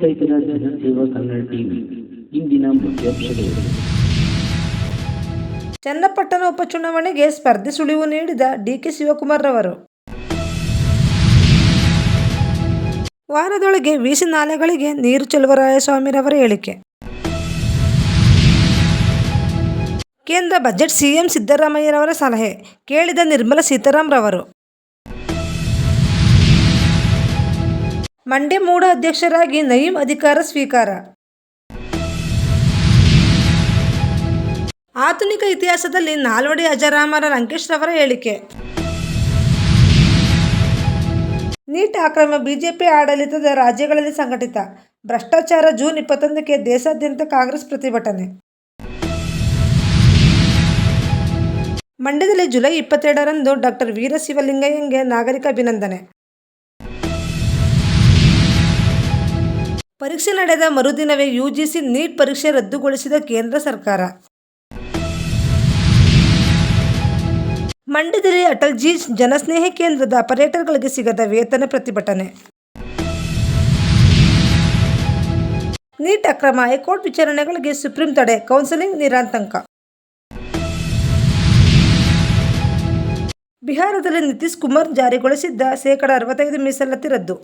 ನೋಡ್ತಾ ಇದ್ದೀರಾ ಜನಸೇವಾ ಕನ್ನಡ ಟಿವಿ. ಇಂದಿನ ಮುಖ್ಯಾಂಶಗಳು. ಚನ್ನಪಟ್ಟಣ ಉಪಚುನಾವಣೆಗೆ ಸ್ಪರ್ಧೆ ಸುಳಿವು ನೀಡಿದ ಡಿಕೆ ಶಿವಕುಮಾರ್ ರವರು. ವಾರದೊಳಗೆ ವಿಸಿ ನಾಲೆಗಳಿಗೆ ನೀರು ಚೆಲುವರಾಯಸ್ವಾಮಿರವರ ಹೇಳಿಕೆ. ಕೇಂದ್ರ ಬಜೆಟ್ ಸಿಎಂ ಸಿದ್ದರಾಮಯ್ಯರವರ ಸಲಹೆ ಕೇಳಿದ ನಿರ್ಮಲಾ ಸೀತಾರಾಮನ್ ರವರು. ಮಂಡ್ಯ ಮೂಡ ಅಧ್ಯಕ್ಷರಾಗಿ ನಯೀಂ ಅಧಿಕಾರ ಸ್ವೀಕಾರ. ಆಧುನಿಕ ಇತಿಹಾಸದಲ್ಲಿ ನಾಲ್ವಡಿ ಅಜರಾಮರ ಲಂಕೇಶ್ ರವರ ಹೇಳಿಕೆ. ನೀಟ್ ಅಕ್ರಮ ಬಿಜೆಪಿ ಆಡಳಿತದ ರಾಜ್ಯಗಳಲ್ಲಿ ಸಂಘಟಿತ ಭ್ರಷ್ಟಾಚಾರ. ಜೂನ್ 21ಕ್ಕೆ ದೇಶಾದ್ಯಂತ ಕಾಂಗ್ರೆಸ್ ಪ್ರತಿಭಟನೆ. ಮಂಡ್ಯದಲ್ಲಿ ಜುಲೈ 22ರಂದು ಡಾಕ್ಟರ್ ವೀರಶಿವಲಿಂಗಯ್ಯಗೆ ನಾಗರಿಕ ಅಭಿನಂದನೆ. ಪರೀಕ್ಷೆ ನಡೆದ ಮರುದಿನವೇ ಯುಜಿಸಿ ನೀಟ್ ಪರೀಕ್ಷೆ ರದ್ದುಗೊಳಿಸಿದ ಕೇಂದ್ರ ಸರ್ಕಾರ. ಮಂಡ್ಯದಲ್ಲಿ ಅಟಲ್ಜಿ ಜನಸ್ನೇಹಿ ಕೇಂದ್ರದ ಆಪರೇಟರ್ಗಳಿಗೆ ಸಿಗದ ವೇತನ ಪ್ರತಿಭಟನೆ. ನೀಟ್ ಅಕ್ರಮ ಹೈಕೋರ್ಟ್ ವಿಚಾರಣೆಗಳಿಗೆ ಸುಪ್ರೀಂ ತಡೆ, ಕೌನ್ಸೆಲಿಂಗ್ ನಿರಾತಂಕ. ಬಿಹಾರದಲ್ಲಿ ನಿತೀಶ್ ಕುಮಾರ್ ಜಾರಿಗೊಳಿಸಿದ್ದ ಶೇಕಡಾ 65 ಮೀಸಲಾತಿ ರದ್ದು.